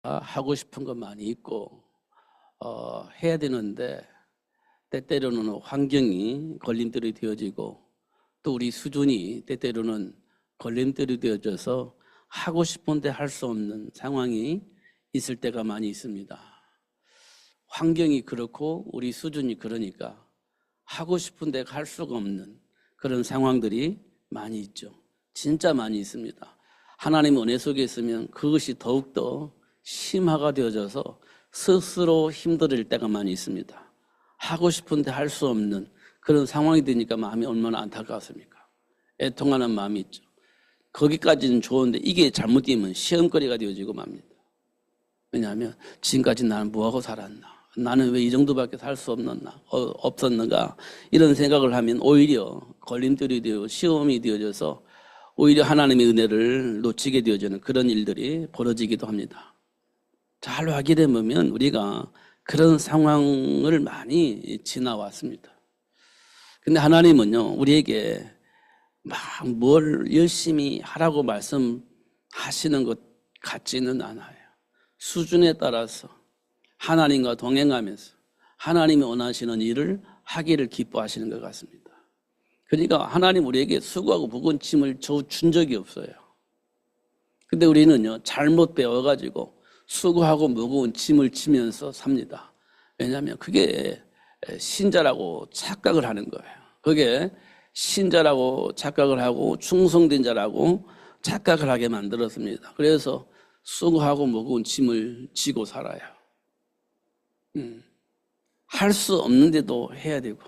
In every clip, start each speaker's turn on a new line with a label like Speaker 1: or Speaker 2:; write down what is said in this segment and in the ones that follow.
Speaker 1: 하고 싶은 것 많이 있고 해야 되는데 때때로는 환경이 걸림돌이 되어지고 또 우리 수준이 때때로는 걸림돌이 되어져서 하고 싶은데 할 수 없는 상황이 있을 때가 많이 있습니다. 환경이 그렇고 우리 수준이 그러니까 하고 싶은데 할 수가 없는 그런 상황들이 많이 있죠. 진짜 많이 있습니다. 하나님의 은혜 속에 있으면 그것이 더욱더 심화가 되어져서 스스로 힘들을 때가 많이 있습니다. 하고 싶은데 할 수 없는 그런 상황이 되니까 마음이 얼마나 안타깝습니까? 애통하는 마음이 있죠. 거기까지는 좋은데 이게 잘못되면 시험거리가 되어지고 맙니다. 왜냐하면 지금까지 나는 뭐하고 살았나? 나는 왜 이 정도밖에 살 수 없었는가? 이런 생각을 하면 오히려 걸림돌이 되어 시험이 되어져서 오히려 하나님의 은혜를 놓치게 되어지는 그런 일들이 벌어지기도 합니다. 잘 확인해 보면 우리가 그런 상황을 많이 지나왔습니다. 근데 하나님은요, 우리에게 막 뭘 열심히 하라고 말씀하시는 것 같지는 않아요. 수준에 따라서 하나님과 동행하면서 하나님이 원하시는 일을 하기를 기뻐하시는 것 같습니다. 그러니까 하나님 우리에게 수고하고 무거운 짐을 준 적이 없어요. 근데 우리는요, 잘못 배워가지고 수고하고 무거운 짐을 지면서 삽니다. 왜냐하면 그게 신자라고 착각을 하는 거예요. 그게 신자라고 착각을 하고 충성된 자라고 착각을 하게 만들었습니다. 그래서 수고하고 무거운 짐을 지고 살아요. 할 수 없는데도 해야 되고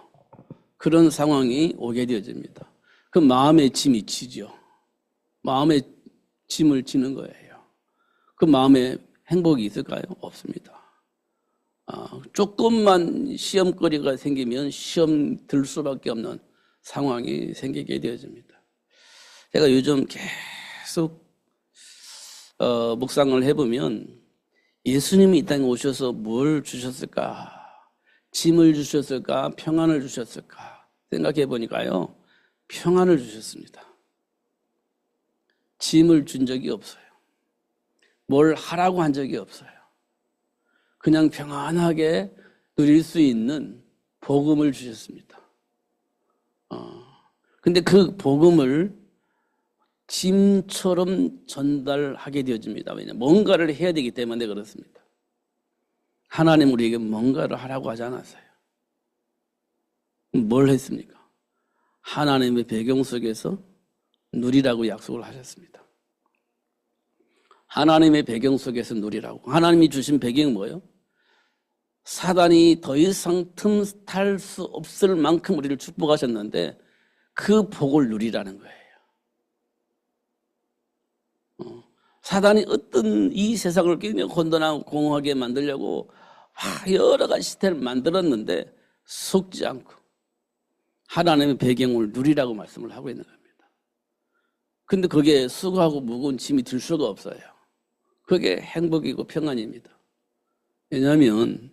Speaker 1: 그런 상황이 오게 되어집니다. 그 마음의 짐이 지죠. 마음의 짐을 지는 거예요. 그 마음에 행복이 있을까요? 없습니다. 조금만 시험거리가 생기면 시험 들 수밖에 없는 상황이 생기게 되어집니다. 제가 요즘 계속 묵상을 해보면 예수님이 이 땅에 오셔서 뭘 주셨을까? 짐을 주셨을까? 평안을 주셨을까? 생각해 보니까요, 평안을 주셨습니다. 짐을 준 적이 없어요. 뭘 하라고 한 적이 없어요. 그냥 평안하게 누릴 수 있는 복음을 주셨습니다. 근데 그 복음을 짐처럼 전달하게 되어집니다. 왜냐하면 뭔가를 해야 되기 때문에 그렇습니다. 하나님 우리에게 뭔가를 하라고 하지 않았어요. 뭘 했습니까? 하나님의 배경 속에서 누리라고 약속을 하셨습니다. 하나님의 배경 속에서 누리라고. 하나님이 주신 배경이 뭐예요? 사단이 더 이상 틈탈 수 없을 만큼 우리를 축복하셨는데 그 복을 누리라는 거예요. 사단이 어떤 이 세상을 굉장히 혼돈하고 공허하게 만들려고 여러 가지 시스템을 만들었는데 속지 않고 하나님의 배경을 누리라고 말씀을 하고 있는 겁니다. 근데 그게 수고하고 무거운 짐이 들 수가 없어요. 그게 행복이고 평안입니다. 왜냐하면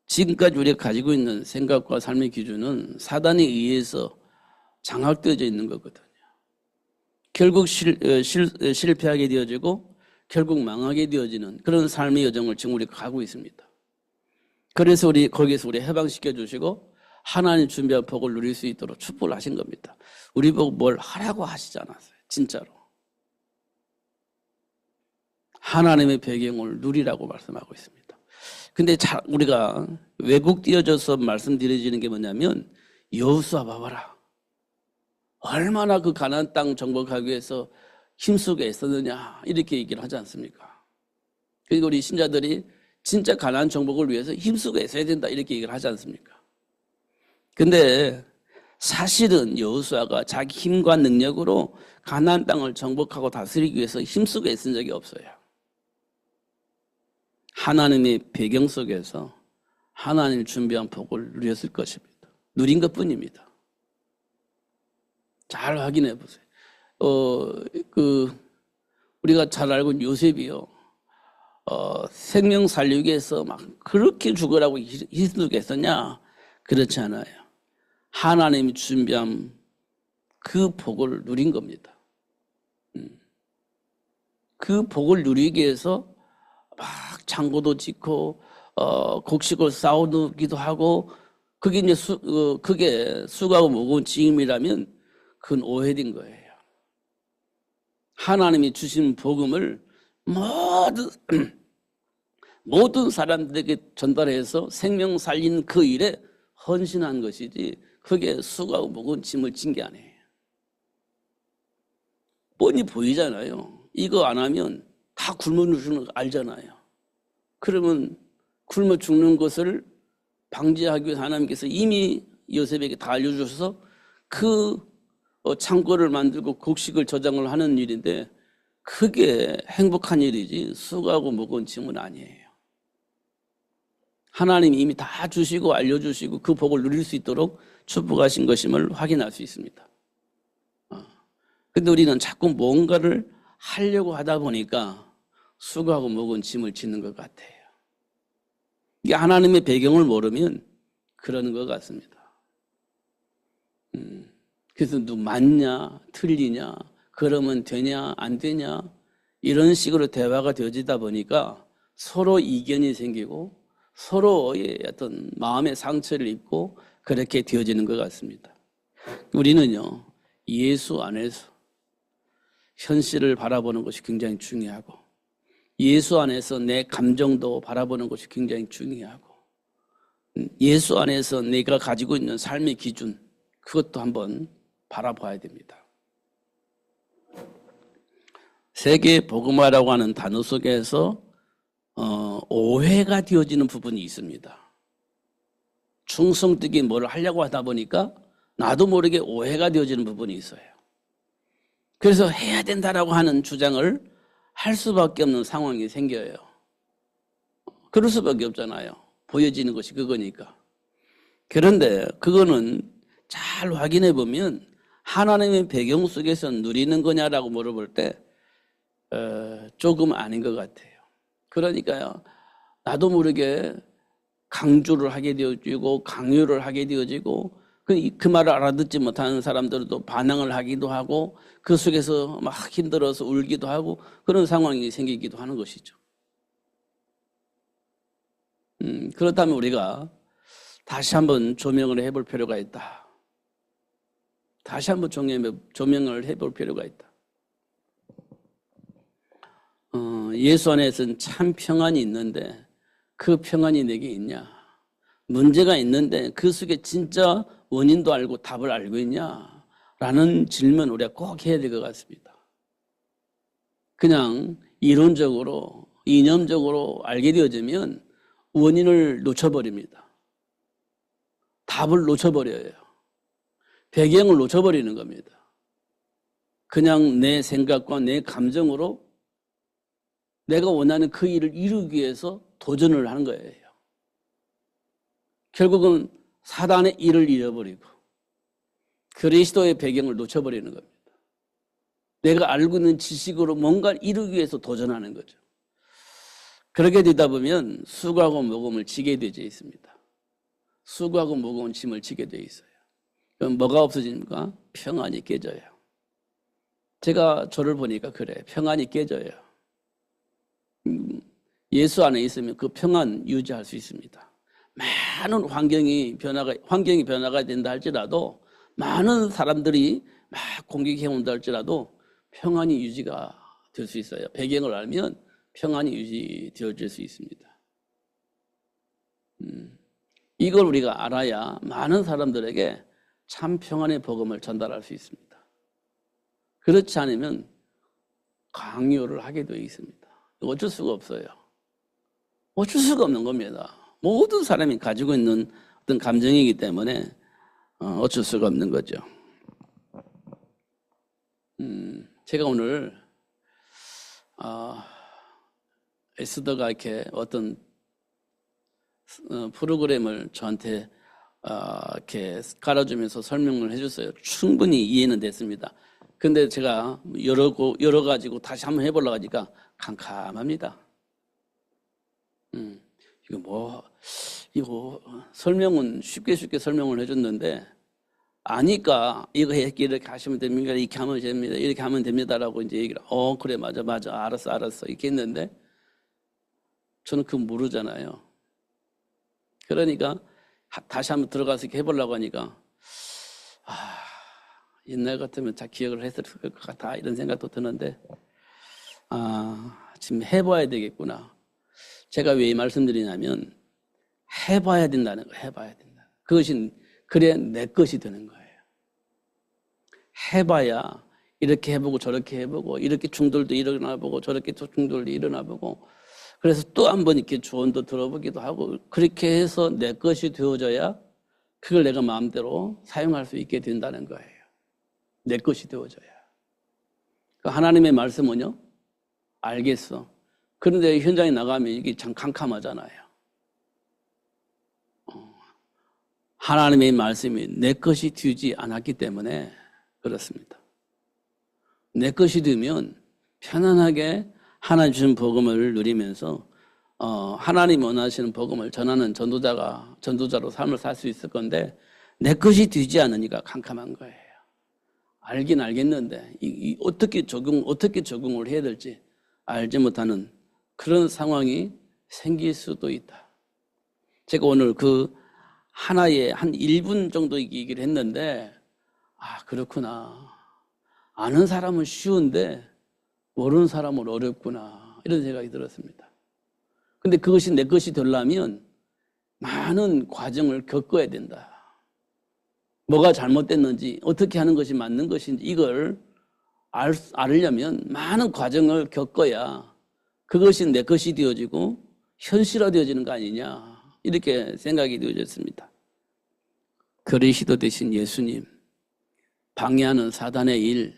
Speaker 1: 지금까지 우리가 가지고 있는 생각과 삶의 기준은 사단에 의해서 장악되어져 있는 거거든요. 결국 실패하게 되어지고 결국 망하게 되어지는 그런 삶의 여정을 지금 우리가 가고 있습니다. 그래서 거기에서 우리 해방시켜 주시고 하나님 준비한 복을 누릴 수 있도록 축복을 하신 겁니다. 우리 보고 뭘 하라고 하시지 않았어요. 진짜로. 하나님의 배경을 누리라고 말씀하고 있습니다. 근데 우리가 왜곡되어져서 말씀드려지는 게 뭐냐면 여호수아 봐봐라. 얼마나 그 가나안 땅 정복하기 위해서 힘쓰게 애썼느냐 이렇게 얘기를 하지 않습니까? 그리고 우리 신자들이 진짜 가나안 정복을 위해서 힘쓰고 애써야 된다 이렇게 얘기를 하지 않습니까? 근데 사실은 여호수아가 자기 힘과 능력으로 가나안 땅을 정복하고 다스리기 위해서 힘쓰고 애쓴 적이 없어요. 하나님의 배경 속에서 하나님이 준비한 복을 누렸을 것입니다. 누린 것뿐입니다. 잘 확인해 보세요. 우리가 잘 알고 있는 요셉이요. 생명 살리기 위해서 막 그렇게 죽으라고 힘쓰겠었냐? 그렇지 않아요. 하나님이 준비한 그 복을 누린 겁니다. 그 복을 누리기 위해서 막 창고도 짓고 곡식을 쌓아두기도 하고 그게 이제 그게 수고하고 무거운 짐이라면 그건 오해된 거예요. 하나님이 주신 복음을 모든 사람들에게 전달해서 생명 살리는 그 일에 헌신한 것이지 그게 수고하고 무거운 짐을 진 게 아니에요. 뻔히 보이잖아요. 이거 안 하면 다 굶어 죽는 거 알잖아요. 그러면 굶어 죽는 것을 방지하기 위해서 하나님께서 이미 요셉에게 다 알려주셔서 그 창고를 만들고 곡식을 저장을 하는 일인데 그게 행복한 일이지 수고하고 무거운 짐은 아니에요. 하나님이 이미 다 주시고 알려주시고 그 복을 누릴 수 있도록 축복하신 것임을 확인할 수 있습니다. 근데 우리는 자꾸 뭔가를 하려고 하다 보니까 수고하고 무거운 짐을 짓는 것 같아요. 이게 하나님의 배경을 모르면 그러는 것 같습니다. 그래서 누 맞냐, 틀리냐, 그러면 되냐, 안 되냐, 이런 식으로 대화가 되어지다 보니까 서로 이견이 생기고 서로의 어떤 마음의 상처를 입고 그렇게 되어지는 것 같습니다. 우리는요, 예수 안에서 현실을 바라보는 것이 굉장히 중요하고 예수 안에서 내 감정도 바라보는 것이 굉장히 중요하고 예수 안에서 내가 가지고 있는 삶의 기준 그것도 한번 바라봐야 됩니다. 세계 복음화라고 하는 단어 속에서 오해가 되어지는 부분이 있습니다. 충성되게 뭘 하려고 하다 보니까 나도 모르게 오해가 되어지는 부분이 있어요. 그래서 해야 된다라고 하는 주장을 할 수밖에 없는 상황이 생겨요. 그럴 수밖에 없잖아요. 보여지는 것이 그거니까. 그런데 그거는 잘 확인해 보면 하나님의 배경 속에서 누리는 거냐라고 물어볼 때 조금 아닌 것 같아요. 그러니까요. 나도 모르게 강조를 하게 되어지고 강요를 하게 되어지고 그 말을 알아듣지 못하는 사람들도 반항을 하기도 하고 그 속에서 막 힘들어서 울기도 하고 그런 상황이 생기기도 하는 것이죠. 그렇다면 우리가 다시 한번 조명을 해볼 필요가 있다. 다시 한번 조명을 해볼 필요가 있다. 예수 안에서는 참 평안이 있는데 그 평안이 내게 있냐? 문제가 있는데 그 속에 진짜 원인도 알고 답을 알고 있냐? 라는 질문 우리가 꼭 해야 될 것 같습니다. 그냥 이론적으로, 이념적으로 알게 되어지면 원인을 놓쳐버립니다. 답을 놓쳐버려요. 배경을 놓쳐버리는 겁니다. 그냥 내 생각과 내 감정으로 내가 원하는 그 일을 이루기 위해서 도전을 하는 거예요. 결국은 사단의 일을 잃어버리고 그리스도의 배경을 놓쳐버리는 겁니다. 내가 알고 있는 지식으로 뭔가를 이루기 위해서 도전하는 거죠. 그렇게 되다 보면 수고하고 무거움을 지게 되어 있습니다. 수고하고 무거운 짐을 지게 되어 있어요. 그럼 뭐가 없어집니까? 평안이 깨져요. 제가 저를 보니까 그래. 평안이 깨져요. 예수 안에 있으면 그 평안 유지할 수 있습니다. 많은 환경이 변화가 된다 할지라도 많은 사람들이 막 공격해 온다 할지라도 평안이 유지가 될 수 있어요. 배경을 알면 평안이 유지되어질 수 있습니다. 이걸 우리가 알아야 많은 사람들에게 참 평안의 복음을 전달할 수 있습니다. 그렇지 않으면 강요를 하게 되어 있습니다. 어쩔 수가 없어요. 어쩔 수가 없는 겁니다. 모든 사람이 가지고 있는 어떤 감정이기 때문에 어쩔 수가 없는 거죠. 제가 오늘 에스더가 이렇게 어떤 프로그램을 저한테 이렇게 깔아주면서 설명을 해줬어요. 충분히 이해는 됐습니다. 근데 제가 여러 가지고 다시 한번 해보려고 하니까 캄캄합니다. 이거 설명은 쉽게 설명을 해줬는데 아니까 이렇게 하시면 됩니다. 이렇게 하면 됩니다. 이렇게 하면 됩니다라고 이제 얘기를 그래 맞아 알았어 이렇게 했는데 저는 그거 모르잖아요. 그러니까 다시 한번 들어가서 이렇게 해보려고 하니까 옛날 같으면 잘 기억을 했을 것 같아 이런 생각도 드는데 지금 해봐야 되겠구나. 제가 왜 이 말씀드리냐면 해봐야 된다는 거예요. 해봐야 된다. 그것이 그래야 내 것이 되는 거예요. 해봐야 이렇게 해보고 저렇게 해보고 이렇게 충돌도 일어나보고 저렇게 충돌도 일어나보고 그래서 또 한 번 이렇게 조언도 들어보기도 하고 그렇게 해서 내 것이 되어져야 그걸 내가 마음대로 사용할 수 있게 된다는 거예요. 내 것이 되어져야. 하나님의 말씀은요. 알겠어. 그런데 현장에 나가면 이게 참 캄캄하잖아요. 하나님의 말씀이 내 것이 되지 않았기 때문에 그렇습니다. 내 것이 되면 편안하게 하나님 주신 복음을 누리면서 하나님 원하시는 복음을 전하는 전도자로 삶을 살 수 있을 건데 내 것이 되지 않으니까 캄캄한 거예요. 알긴 알겠는데 어떻게 적응을 해야 될지 알지 못하는 그런 상황이 생길 수도 있다. 제가 오늘 그 하나의 한 1분 정도 얘기를 했는데 그렇구나. 아는 사람은 쉬운데 모르는 사람은 어렵구나. 이런 생각이 들었습니다. 근데 그것이 내 것이 되려면 많은 과정을 겪어야 된다. 뭐가 잘못됐는지 어떻게 하는 것이 맞는 것인지 이걸 알려면 많은 과정을 겪어야 그것이 내 것이 되어지고 현실화되어지는 거 아니냐 이렇게 생각이 되어졌습니다. 그리스도 되신 예수님 방해하는 사단의 일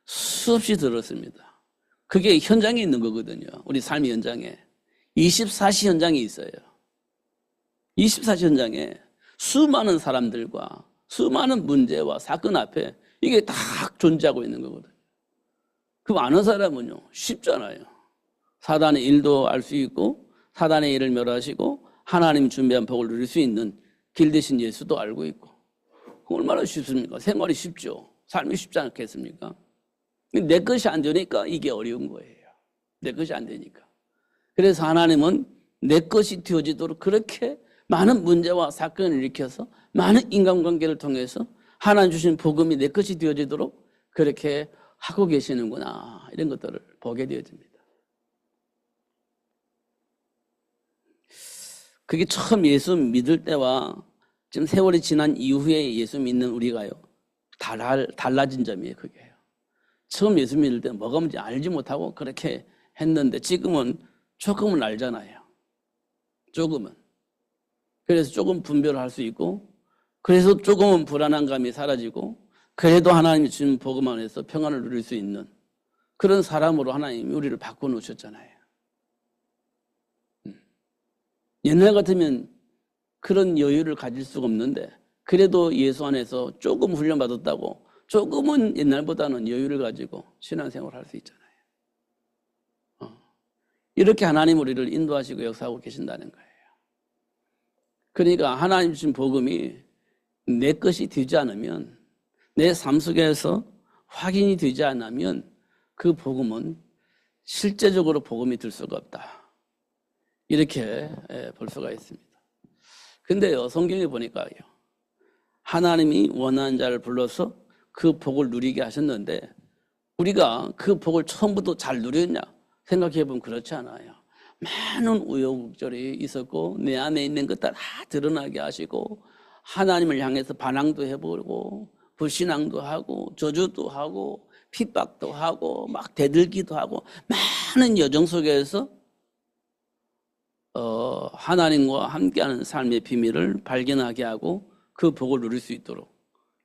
Speaker 1: 수없이 들었습니다. 그게 현장에 있는 거거든요. 우리 삶의 현장에 24시 현장에 있어요. 24시 현장에 수많은 사람들과 수많은 문제와 사건 앞에 이게 다 존재하고 있는 거거든요. 그럼 아는 사람은요 쉽잖아요. 사단의 일도 알 수 있고 사단의 일을 멸하시고 하나님 준비한 복을 누릴 수 있는 길 대신 예수도 알고 있고 얼마나 쉽습니까? 생활이 쉽죠. 삶이 쉽지 않겠습니까? 내 것이 안 되니까 이게 어려운 거예요. 내 것이 안 되니까. 그래서 하나님은 내 것이 되어지도록 그렇게 많은 문제와 사건을 일으켜서 많은 인간관계를 통해서 하나님 주신 복음이 내 것이 되어지도록 그렇게 하고 계시는구나 이런 것들을 보게 되어집니다. 그게 처음 예수 믿을 때와 지금 세월이 지난 이후에 예수 믿는 우리가요 달라진 점이에요. 그게요. 처음 예수 믿을 때 뭐가 뭔지 알지 못하고 그렇게 했는데 지금은 조금은 알잖아요. 조금은. 그래서 조금 분별을 할 수 있고 그래서 조금은 불안한 감이 사라지고 그래도 하나님이 주신 복음 안에서 평안을 누릴 수 있는 그런 사람으로 하나님이 우리를 바꿔놓으셨잖아요. 옛날 같으면 그런 여유를 가질 수가 없는데 그래도 예수 안에서 조금 훈련받았다고 조금은 옛날보다는 여유를 가지고 신앙생활을 할 수 있잖아요. 이렇게 하나님 우리를 인도하시고 역사하고 계신다는 거예요. 그러니까 하나님 주신 복음이 내 것이 되지 않으면 내 삶 속에서 확인이 되지 않으면 그 복음은 실제적으로 복음이 될 수가 없다. 이렇게 볼 수가 있습니다. 근데요, 성경에 보니까요, 하나님이 원하는 자를 불러서 그 복을 누리게 하셨는데 우리가 그 복을 처음부터 잘 누렸냐 생각해 보면 그렇지 않아요. 많은 우여곡절이 있었고 내 안에 있는 것 다 드러나게 하시고 하나님을 향해서 반항도 해보고 불신앙도 하고 저주도 하고 핍박도 하고 막 대들기도 하고 많은 여정 속에서 하나님과 함께하는 삶의 비밀을 발견하게 하고 그 복을 누릴 수 있도록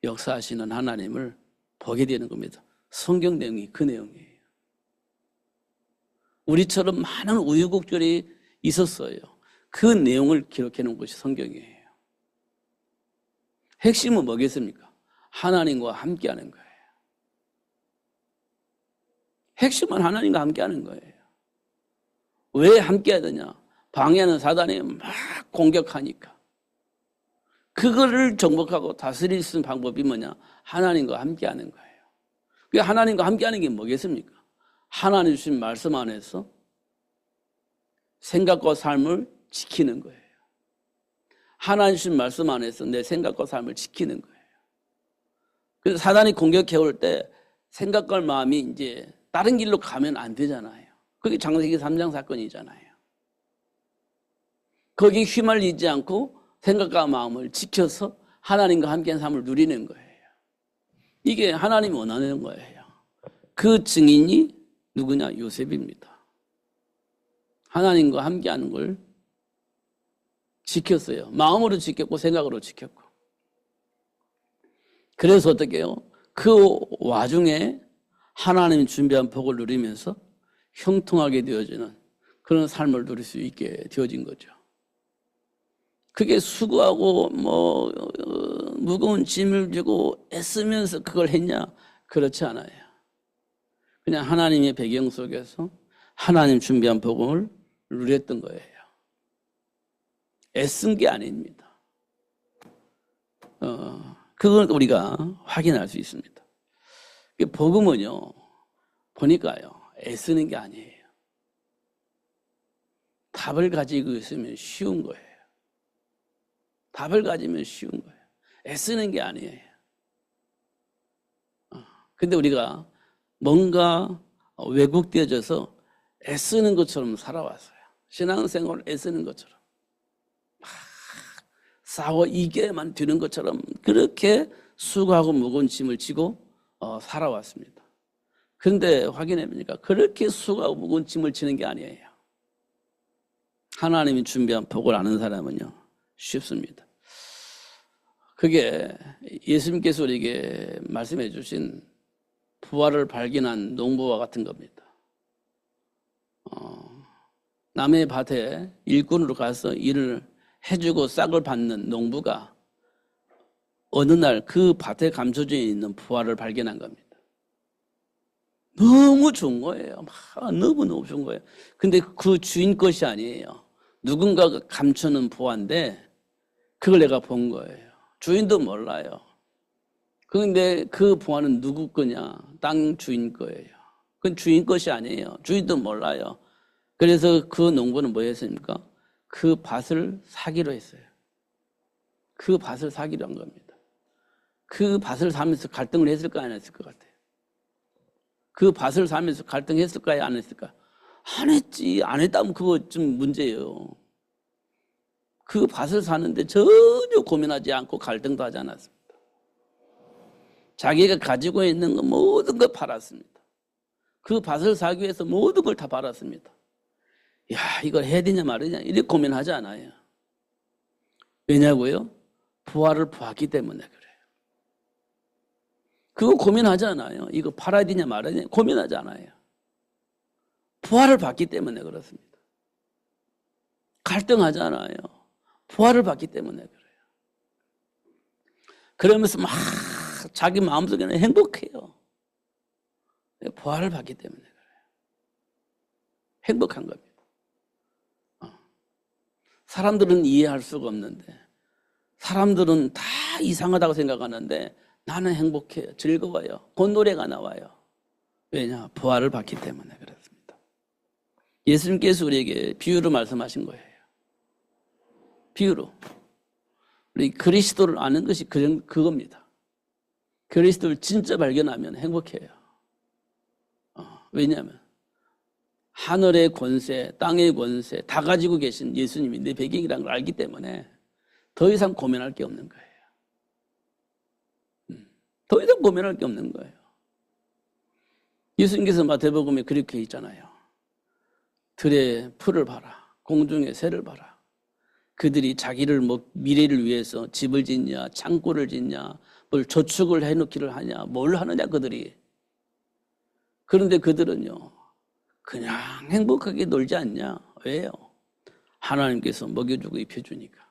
Speaker 1: 역사하시는 하나님을 보게 되는 겁니다. 성경 내용이 그 내용이에요. 우리처럼 많은 우여곡절이 있었어요. 그 내용을 기록해 놓은 것이 성경이에요. 핵심은 뭐겠습니까? 하나님과 함께하는 거예요. 핵심은 하나님과 함께하는 거예요. 왜 함께해야 되냐? 방해하는 사단이 막 공격하니까. 그거를 정복하고 다스릴 수 있는 방법이 뭐냐? 하나님과 함께하는 거예요. 그 하나님과 함께하는 게 뭐겠습니까? 하나님 주신 말씀 안에서 생각과 삶을 지키는 거예요. 하나님 주신 말씀 안에서 내 생각과 삶을 지키는 거예요. 그래서 사단이 공격해 올 때 생각과 마음이 이제 다른 길로 가면 안 되잖아요. 그게 창세기 3장 사건이잖아요. 거기에 휘말리지 않고 생각과 마음을 지켜서 하나님과 함께한 삶을 누리는 거예요. 이게 하나님이 원하는 거예요. 그 증인이 누구냐? 요셉입니다. 하나님과 함께하는 걸 지켰어요. 마음으로 지켰고 생각으로 지켰고. 그래서 어떻게 해요? 그 와중에 하나님이 준비한 복을 누리면서 형통하게 되어지는 그런 삶을 누릴 수 있게 되어진 거죠. 그게 수고하고 무거운 짐을 지고 애쓰면서 그걸 했냐? 그렇지 않아요. 그냥 하나님의 배경 속에서 하나님 준비한 복을 누렸던 거예요. 애쓴 게 아닙니다. 그걸 우리가 확인할 수 있습니다. 복음은요, 보니까요, 애쓰는 게 아니에요. 답을 가지고 있으면 쉬운 거예요. 답을 가지면 쉬운 거예요. 애쓰는 게 아니에요. 근데 우리가 뭔가 왜곡되어져서 애쓰는 것처럼 살아왔어요. 신앙생활을 애쓰는 것처럼. 막 싸워 이겨야만 되는 것처럼 그렇게 수고하고 무거운 짐을 지고 살아왔습니다. 그런데 확인해 보니까 그렇게 수고하고 무거운 짐을 지는 게 아니에요. 하나님이 준비한 복을 아는 사람은요, 쉽습니다. 그게 예수님께서 우리에게 말씀해 주신 부활을 발견한 농부와 같은 겁니다. 남의 밭에 일꾼으로 가서 일을 해주고 싹을 받는 농부가 어느 날 그 밭에 감춰져 있는 부활을 발견한 겁니다. 너무 좋은 거예요. 너무너무 좋은 거예요. 근데 그 주인 것이 아니에요. 누군가가 감추는 부활인데 그걸 내가 본 거예요. 주인도 몰라요. 그런데 그 부활은 누구 거냐? 땅 주인 거예요. 그건 주인 것이 아니에요. 주인도 몰라요. 그래서 그 농부는 뭐 했습니까? 그 밭을 사기로 했어요. 그 밭을 사기로 한 겁니다. 그 밭을 사면서 갈등을 했을까 안 했을 것 같아요. 그 밭을 사면서 갈등했을까요 안 했을까? 안 했지. 안 했다면 그거 좀 문제예요. 그 밭을 사는데 전혀 고민하지 않고 갈등도 하지 않았습니다. 자기가 가지고 있는 거 모든 걸 팔았습니다. 그 밭을 사기 위해서 모든 걸 다 팔았습니다. 야, 이걸 해야 되냐 말이냐 이렇게 고민하지 않아요. 왜냐고요? 부활을 보았기 때문에 그래요. 그거 고민하지 않아요. 이거 팔아야 되냐 말아야 되냐 고민하지 않아요. 부활을 봤기 때문에 그렇습니다. 갈등하지 않아요. 부활을 봤기 때문에 그래요. 그러면서 막 자기 마음속에는 행복해요. 부활을 봤기 때문에 그래요. 행복한 겁니다. 사람들은 이해할 수가 없는데 사람들은 다 이상하다고 생각하는데 나는 행복해요. 즐거워요. 그 노래가 나와요. 왜냐? 부활을 봤기 때문에 그렇습니다. 예수님께서 우리에게 비유로 말씀하신 거예요. 비유로. 우리 그리스도를 아는 것이 그겁니다. 그리스도를 진짜 발견하면 행복해요. 왜냐하면 하늘의 권세, 땅의 권세 다 가지고 계신 예수님이 내 배경이라는 걸 알기 때문에 더 이상 고민할 게 없는 거예요. 더 이상 고민할 게 없는 거예요. 예수님께서 마태복음에 그렇게 있잖아요. 들의 풀을 봐라. 공중의 새를 봐라. 그들이 자기를 미래를 위해서 집을 짓냐, 창고를 짓냐, 뭘 저축을 해놓기를 하냐, 뭘 하느냐 그들이. 그런데 그들은요, 그냥 행복하게 놀지 않냐. 왜요? 하나님께서 먹여주고 입혀주니까.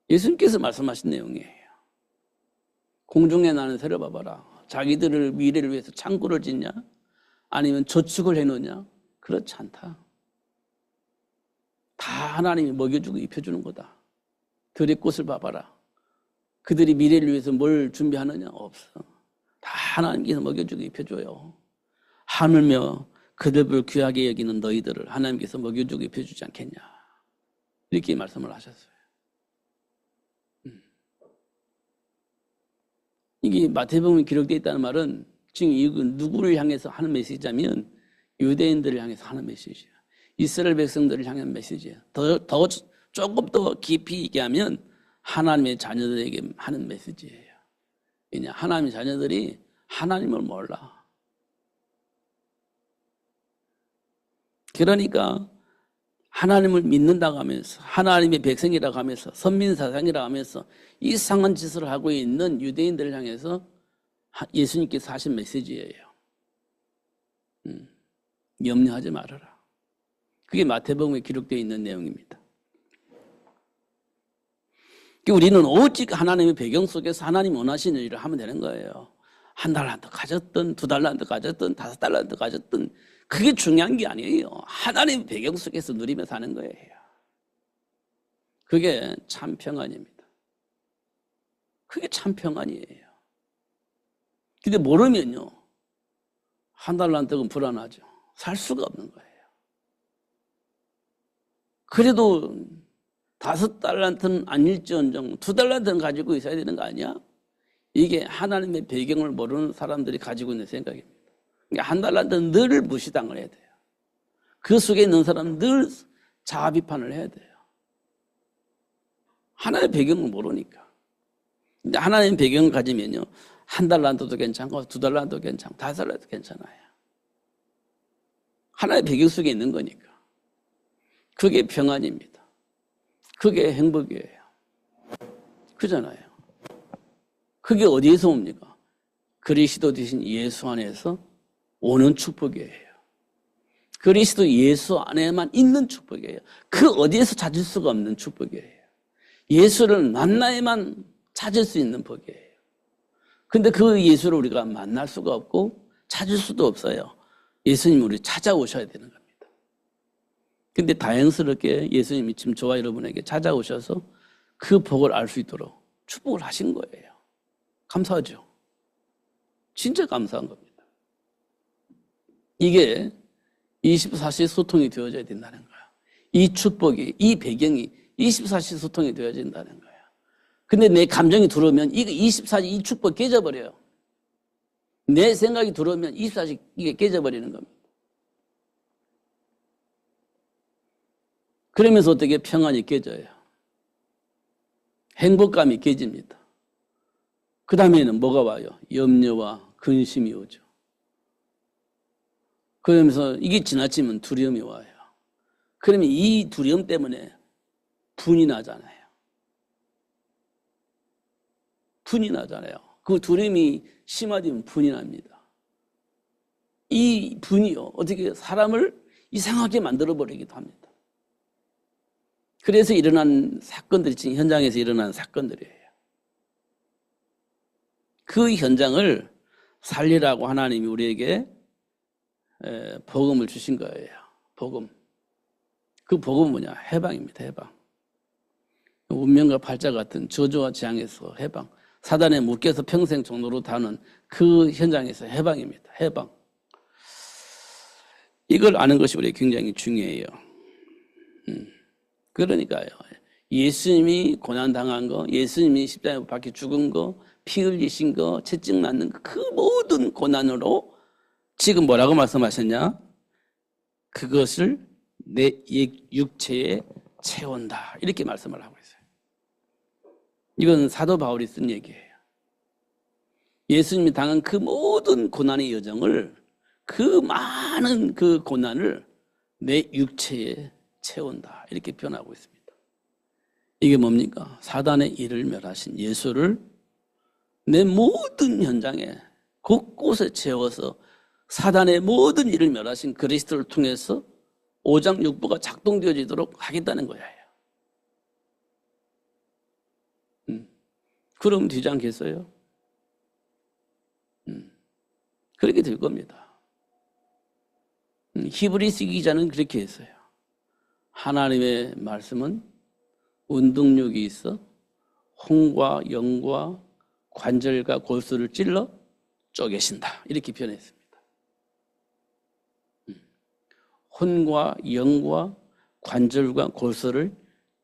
Speaker 1: 예수님께서 말씀하신 내용이에요. 공중에 나는 새를 봐봐라. 자기들을 미래를 위해서 창고를 짓냐? 아니면 저축을 해놓냐? 그렇지 않다. 다 하나님이 먹여주고 입혀주는 거다. 들의 꽃을 봐봐라. 그들이 미래를 위해서 뭘 준비하느냐? 없어. 다 하나님께서 먹여주고 입혀줘요. 하물며 그들을 귀하게 여기는 너희들을 하나님께서 먹여주고 입혀주지 않겠냐. 이렇게 말씀을 하셨어요. 이게 마태복음에 기록되어 있다는 말은 지금 이건 누구를 향해서 하는 메시지냐면 유대인들을 향해서 하는 메시지예요. 이스라엘 백성들을 향한 메시지예요. 조금 더 깊이 얘기하면 하나님의 자녀들에게 하는 메시지예요. 왜냐? 하나님의 자녀들이 하나님을 몰라. 그러니까 하나님을 믿는다고 하면서 하나님의 백성이라고 하면서 선민사상이라고 하면서 이상한 짓을 하고 있는 유대인들을 향해서 예수님께서 하신 메시지예요. 염려하지 말아라. 그게 마태복음에 기록되어 있는 내용입니다. 우리는 오직 하나님의 배경 속에서 하나님 원하시는 일을 하면 되는 거예요. 한 달란트 가졌든 2달란트 가졌든 5달란트 가졌든 그게 중요한 게 아니에요. 하나님의 배경 속에서 누리며 사는 거예요. 그게 참 평안입니다. 그게 참 평안이에요. 근데 모르면요, 한 달란트는 불안하죠. 살 수가 없는 거예요. 그래도 5달란트는 아닐지언정 2달란트는 가지고 있어야 되는 거 아니야? 이게 하나님의 배경을 모르는 사람들이 가지고 있는 생각입니다. 그러니까 한 달란트는 늘 무시당을 해야 돼요. 그 속에 있는 사람은 늘 자아 비판을 해야 돼요. 하나님의 배경을 모르니까. 근데 하나님의 배경을 가지면요, 한 달란트도 괜찮고 2달란트도 괜찮고 5달란트도 괜찮아요. 하나님의 배경 속에 있는 거니까. 그게 평안입니다. 그게 행복이에요. 그잖아요. 그게 어디에서 옵니까? 그리스도 되신 예수 안에서 오는 축복이에요. 그리스도 예수 안에만 있는 축복이에요. 그 어디에서 찾을 수가 없는 축복이에요. 예수를 만나야만 찾을 수 있는 복이에요. 근데 그 예수를 우리가 만날 수가 없고 찾을 수도 없어요. 예수님이 우리 찾아오셔야 되는 겁니다. 근데 다행스럽게 예수님이 지금 저와 여러분에게 찾아오셔서 그 복을 알 수 있도록 축복을 하신 거예요. 감사하죠? 진짜 감사한 겁니다. 이게 24시 소통이 되어져야 된다는 거예요. 이 축복이, 이 배경이 24시 소통이 되어진다는 거예요. 근데 내 감정이 들어오면 이거 24시 이 축복 깨져버려요. 내 생각이 들어오면 24시 이게 깨져버리는 겁니다. 그러면서 어떻게 평안이 깨져요. 행복감이 깨집니다. 그 다음에는 뭐가 와요? 염려와 근심이 오죠. 그러면서 이게 지나치면 두려움이 와요. 그러면 이 두려움 때문에 분이 나잖아요. 분이 나잖아요. 그 두려움이 심화되면 분이 납니다. 이 분이요, 어떻게 사람을 이상하게 만들어버리기도 합니다. 그래서 일어난 사건들이 지금 현장에서 일어난 사건들이에요. 그 현장을 살리라고 하나님이 우리에게 복음을 주신 거예요. 복음. 그 복음은 뭐냐? 해방입니다. 해방. 운명과 팔자 같은 저주와 재앙에서 해방. 사단에 묶여서 평생 종로로 다는 그 현장에서 해방입니다. 해방. 이걸 아는 것이 우리에게 굉장히 중요해요. 그러니까요. 예수님이 고난당한 거, 예수님이 십자가에 박혀 죽은 거, 피 흘리신 거, 채찍 맞는 거, 그 모든 고난으로 지금 뭐라고 말씀하셨냐? 그것을 내 육체에 채운다. 이렇게 말씀을 하고 있어요. 이건 사도 바울이 쓴 얘기예요. 예수님이 당한 그 모든 고난의 여정을, 그 많은 그 고난을 내 육체에 채운다. 이렇게 표현하고 있습니다. 이게 뭡니까? 사단의 일을 멸하신 예수를 내 모든 현장에 곳곳에 채워서 사단의 모든 일을 멸하신 그리스도를 통해서 오장육부가 작동되어지도록 하겠다는 거예요. 그럼 되지 않겠어요? 그렇게 될 겁니다. 히브리서 기자는 그렇게 했어요. 하나님의 말씀은 운동력이 있어 혼과 영과 관절과 골수를 찔러 쪼개신다. 이렇게 표현했습니다. 혼과 영과 관절과 골수를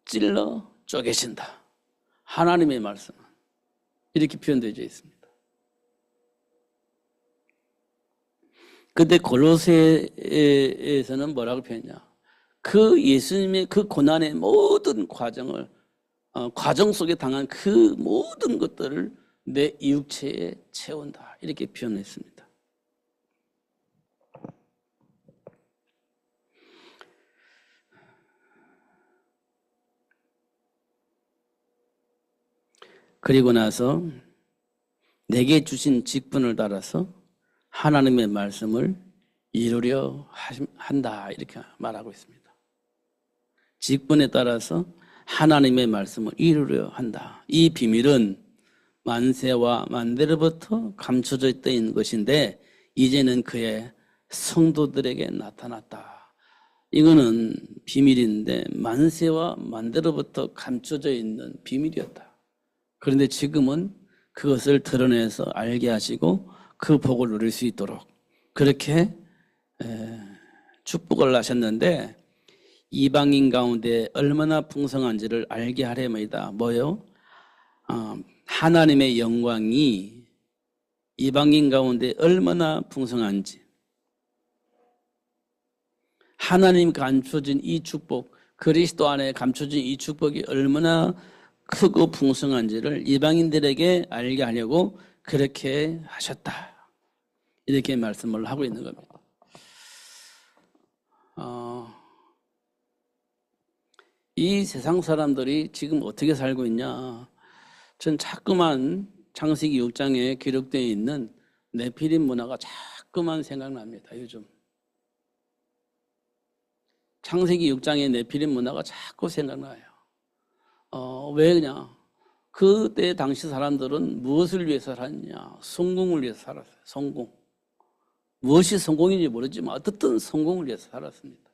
Speaker 1: 찔러 쪼개신다. 하나님의 말씀은 이렇게 표현되어 있습니다. 근데 골로새에서는 뭐라고 표현했냐? 그 예수님의 그 고난의 모든 과정 속에 당한 그 모든 것들을 내 육체에 채운다. 이렇게 표현했습니다. 그리고 나서 내게 주신 직분을 따라서 하나님의 말씀을 이루려 한다. 이렇게 말하고 있습니다. 직분에 따라서 하나님의 말씀을 이루려 한다. 이 비밀은 만세와 만대로부터 감춰져 있던 것인데 이제는 그의 성도들에게 나타났다. 이거는 비밀인데 만세와 만대로부터 감춰져 있는 비밀이었다. 그런데 지금은 그것을 드러내서 알게 하시고 그 복을 누릴 수 있도록 그렇게 축복을 하셨는데 이방인 가운데 얼마나 풍성한지를 알게 하려니이다. 뭐요? 하나님의 영광이 이방인 가운데 얼마나 풍성한지, 하나님 감춰진 이 축복, 그리스도 안에 감춰진 이 축복이 얼마나 크고 풍성한지를 이방인들에게 알게 하려고 그렇게 하셨다. 이렇게 말씀을 하고 있는 겁니다. 이 세상 사람들이 지금 어떻게 살고 있냐? 전 자꾸만 창세기 6장에 기록되어 있는 네피림 문화가 자꾸만 생각납니다. 요즘 창세기 6장의 네피림 문화가 자꾸 생각나요. 왜 그냥 그때 당시 사람들은 무엇을 위해서 살았냐? 성공을 위해서 살았어요. 성공. 무엇이 성공인지 모르지만 어떻든 성공을 위해서 살았습니다.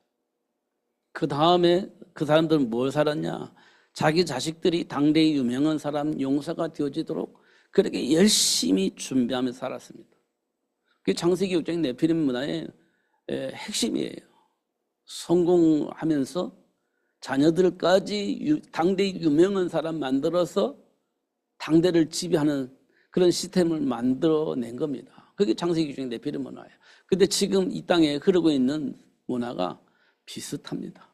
Speaker 1: 그 다음에 그 사람들은 뭘 살았냐? 자기 자식들이 당대의 유명한 사람, 용사가 되어지도록 그렇게 열심히 준비하면서 살았습니다. 그게 창세기 6장 네피림 문화의 핵심이에요. 성공하면서 자녀들까지 당대의 유명한 사람 만들어서 당대를 지배하는 그런 시스템을 만들어낸 겁니다. 그게 창세기 6장 네피림 문화예요. 근데 지금 이 땅에 흐르고 있는 문화가 비슷합니다.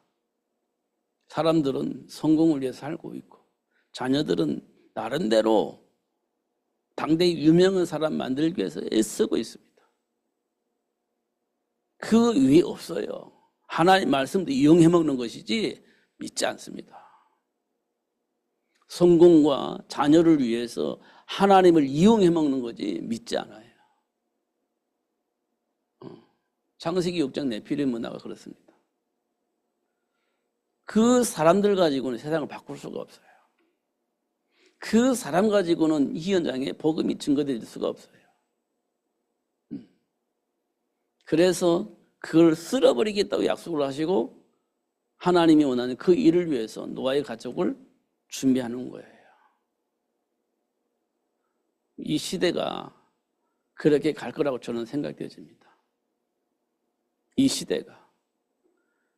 Speaker 1: 사람들은 성공을 위해서 살고 있고 자녀들은 나름대로 당대의 유명한 사람 만들기 위해서 애쓰고 있습니다. 그 위에 없어요. 하나님 말씀도 이용해 먹는 것이지 믿지 않습니다. 성공과 자녀를 위해서 하나님을 이용해 먹는 거지 믿지 않아요. 창세기 6장 네피림 문화가 그렇습니다. 그 사람들 가지고는 세상을 바꿀 수가 없어요. 그 사람 가지고는 이 현장에 복음이 증거될 수가 없어요. 그래서 그걸 쓸어버리겠다고 약속을 하시고 하나님이 원하는 그 일을 위해서 노아의 가족을 준비하는 거예요. 이 시대가 그렇게 갈 거라고 저는 생각되어집니다. 이 시대가.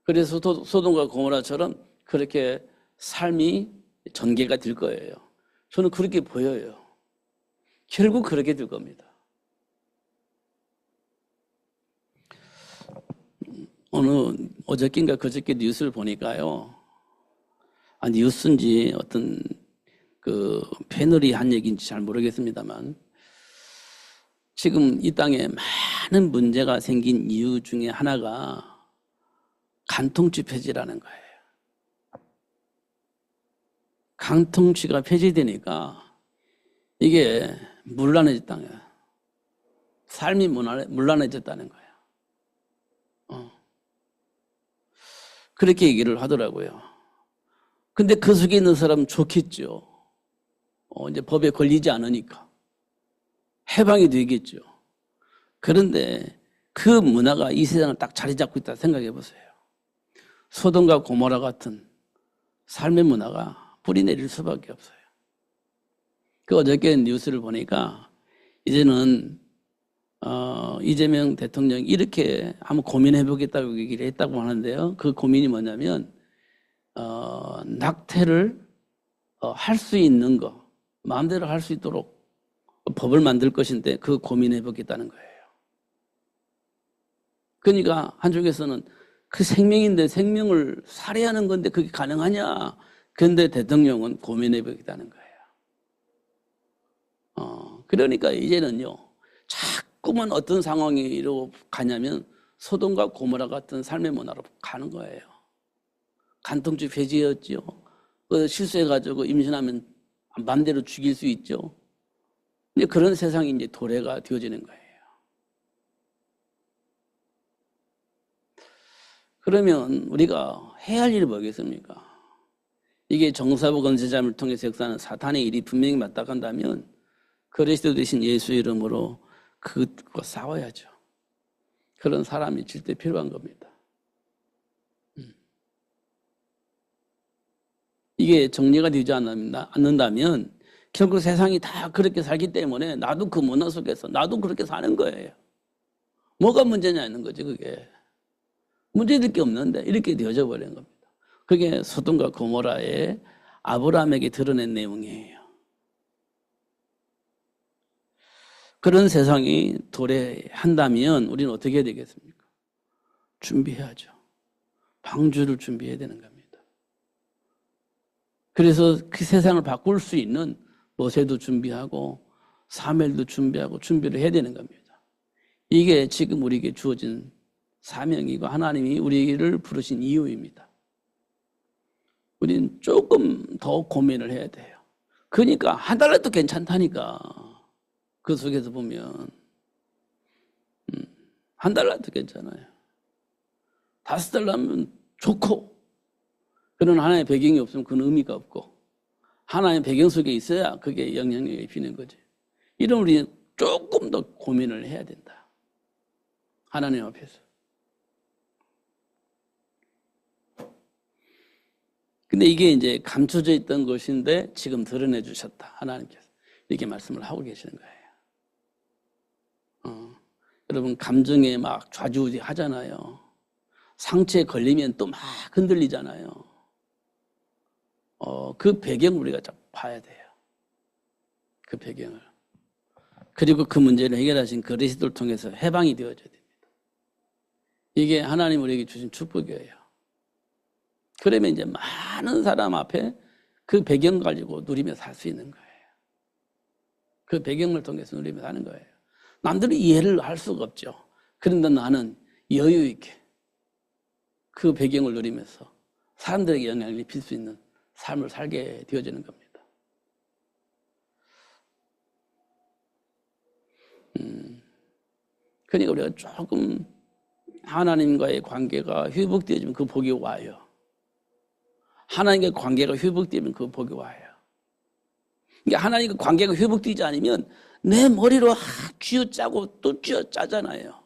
Speaker 1: 그래서 소돔과 고모라처럼 그렇게 삶이 전개가 될 거예요. 저는 그렇게 보여요. 결국 그렇게 될 겁니다. 어저께인가 그저께 뉴스를 보니까요. 뉴스인지 어떤 그 패널이 한 얘기인지 잘 모르겠습니다만 지금 이 땅에 많은 문제가 생긴 이유 중에 하나가 간통죄 폐지라는 거예요. 간통죄가 폐지되니까 이게 문란해졌다는 거예요. 삶이 문란해졌다는 거예요. 그렇게 얘기를 하더라고요. 근데 그 속에 있는 사람은 좋겠죠. 이제 법에 걸리지 않으니까. 해방이 되겠죠. 그런데 그 문화가 이 세상을 딱 자리 잡고 있다 생각해 보세요. 소돔과 고모라 같은 삶의 문화가 뿌리 내릴 수밖에 없어요. 그 어저께 뉴스를 보니까 이제는 이재명 대통령이 이렇게 한번 고민해보겠다고 얘기를 했다고 하는데요. 그 고민이 뭐냐면 낙태를 할 수 있는 거, 마음대로 할 수 있도록 법을 만들 것인데 그 고민해보겠다는 거예요. 그러니까 한쪽에서는 그 생명인데 생명을 살해하는 건데 그게 가능하냐? 그런데 대통령은 고민해보겠다는 거예요. 그러니까 이제는요, 자꾸만 어떤 상황으로 가냐면 소돔과 고모라 같은 삶의 문화로 가는 거예요. 간통죄 폐지였죠. 실수해가지고 임신하면 맘대로 죽일 수 있죠. 근데 그런 세상이 이제 도래가 되어지는 거예요. 그러면 우리가 해야 할 일이 뭐겠습니까? 이게 정사부 건세자를 통해서 역사하는 사탄의 일이 분명히 맞닥한다면 그리스도 대신 예수 이름으로 그거 싸워야죠. 그런 사람이 절대 필요한 겁니다. 이게 정리가 되지 않는다면 결국 세상이 다 그렇게 살기 때문에 나도 그 문화 속에서 나도 그렇게 사는 거예요. 뭐가 문제냐는 거지 그게. 문제될 게 없는데 이렇게 되어져 버린 겁니다. 그게 소돔과 고모라의 아브라함에게 드러낸 내용이에요. 그런 세상이 도래한다면 우리는 어떻게 해야 되겠습니까? 준비해야죠. 방주를 준비해야 되는 겁니다. 그래서 그 세상을 바꿀 수 있는 모세도 준비하고 사무엘도 준비하고 준비를 해야 되는 겁니다. 이게 지금 우리에게 주어진 사명이고 하나님이 우리를 부르신 이유입니다. 우리는 조금 더 고민을 해야 돼요. 그러니까 한 달라도 괜찮다니까. 그 속에서 보면 한 달라도 괜찮아요. 5달 나면 좋고 그런 하나의 배경이 없으면 그건 의미가 없고 하나의 배경 속에 있어야 그게 영향력이 입히는 거지. 이런 우리는 조금 더 고민을 해야 된다. 하나님 앞에서. 근데 이게 이제 감춰져 있던 것인데 지금 드러내 주셨다. 하나님께서. 이렇게 말씀을 하고 계시는 거예요. 여러분 감정에 막 좌지우지 하잖아요. 상처에 걸리면 또 막 흔들리잖아요. 그 배경을 우리가 좀 봐야 돼요. 그 배경을. 그리고 그 문제를 해결하신 그리스도를 통해서 해방이 되어져야 됩니다. 이게 하나님 우리에게 주신 축복이에요. 그러면 이제 많은 사람 앞에 그 배경 가지고 누리며 살 수 있는 거예요. 그 배경을 통해서 누리며 사는 거예요. 남들이 이해를 할 수가 없죠. 그런데 나는 여유 있게 그 배경을 누리면서 사람들에게 영향을 입힐 수 있는 삶을 살게 되어지는 겁니다. 그러니까 우리가 조금 하나님과의 관계가 회복되어지면 그 복이 와요. 하나님과의 관계가 회복되면 그 복이 와요. 그러니까 하나님과 관계가 회복되지 않으면 내 머리로 쥐어짜고 또 쥐어짜잖아요.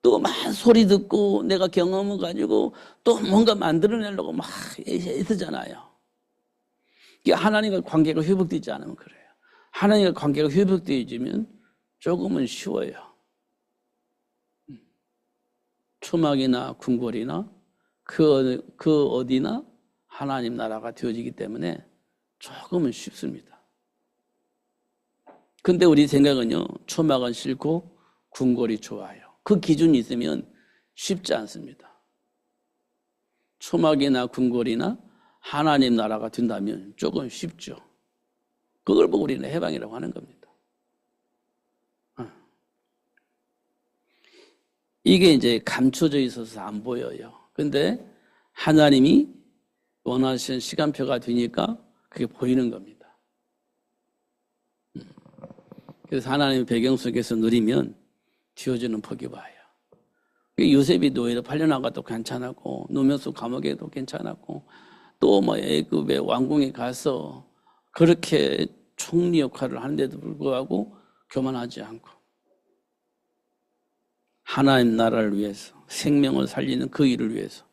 Speaker 1: 또 막 소리 듣고 내가 경험을 가지고 또 뭔가 만들어내려고 막 애쓰잖아요. 그러니까 하나님과 관계가 회복되지 않으면 그래요. 하나님과 관계가 회복되어지면 조금은 쉬워요. 초막이나 궁궐이나 그 어디나 하나님 나라가 되어지기 때문에 조금은 쉽습니다. 근데 우리 생각은요, 초막은 싫고 궁궐이 좋아요. 그 기준이 있으면 쉽지 않습니다. 초막이나 궁궐이나 하나님 나라가 된다면 조금 쉽죠. 그걸 보고 우리는 해방이라고 하는 겁니다. 이게 이제 감춰져 있어서 안 보여요. 근데 하나님이 원하시는 시간표가 되니까 그게 보이는 겁니다. 그래서 하나님의 배경 속에서 누리면 지어지는 복이 와요. 요셉이 노예로 팔려나가도 괜찮았고 노면수 감옥에도 괜찮았고 또 뭐 애굽의 왕궁에 가서 그렇게 총리 역할을 하는데도 불구하고 교만하지 않고 하나님 나라를 위해서 생명을 살리는 그 일을 위해서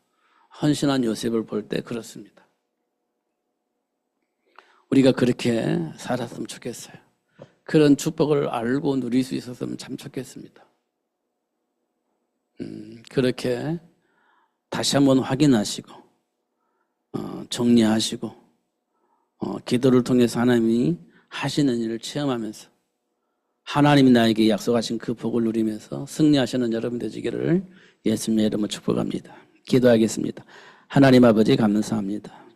Speaker 1: 헌신한 요셉을 볼 때 그렇습니다. 우리가 그렇게 살았으면 좋겠어요. 그런 축복을 알고 누릴 수 있었으면 참 좋겠습니다. 그렇게 다시 한번 확인하시고 정리하시고 기도를 통해서 하나님이 하시는 일을 체험하면서 하나님이 나에게 약속하신 그 복을 누리면서 승리하시는 여러분 되시기를 예수님의 이름으로 축복합니다. 기도하겠습니다. 하나님 아버지 감사합니다.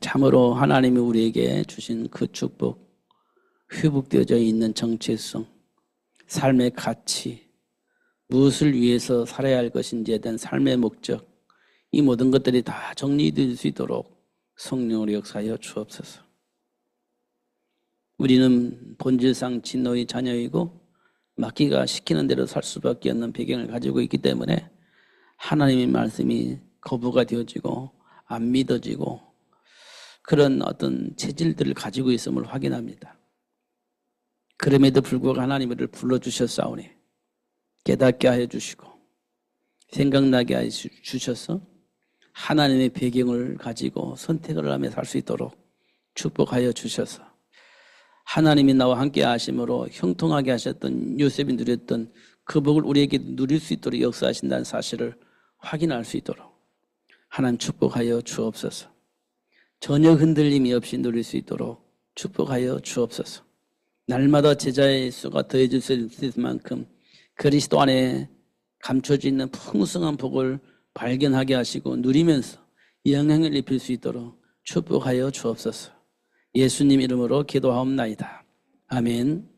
Speaker 1: 참으로 하나님이 우리에게 주신 그 축복, 회복되어져 있는 정체성, 삶의 가치, 무엇을 위해서 살아야 할 것인지에 대한 삶의 목적, 이 모든 것들이 다 정리될 수 있도록 성령으로 역사하여 주옵소서. 우리는 본질상 진노의 자녀이고 맡기가 시키는 대로 살 수밖에 없는 배경을 가지고 있기 때문에 하나님의 말씀이 거부가 되어지고 안 믿어지고 그런 어떤 체질들을 가지고 있음을 확인합니다. 그럼에도 불구하고 하나님을 불러주셨사오니 깨닫게 하여 주시고 생각나게 하여 주셔서 하나님의 배경을 가지고 선택을 하며 살 수 있도록 축복하여 주셔서 하나님이 나와 함께 하심으로 형통하게 하셨던 요셉이 누렸던 그 복을 우리에게 누릴 수 있도록 역사하신다는 사실을 확인할 수 있도록 하나님 축복하여 주옵소서. 전혀 흔들림이 없이 누릴 수 있도록 축복하여 주옵소서. 날마다 제자의 수가 더해질 수 있을 만큼 그리스도 안에 감춰져 있는 풍성한 복을 발견하게 하시고 누리면서 영향을 입힐 수 있도록 축복하여 주옵소서. 예수님 이름으로 기도하옵나이다. 아멘.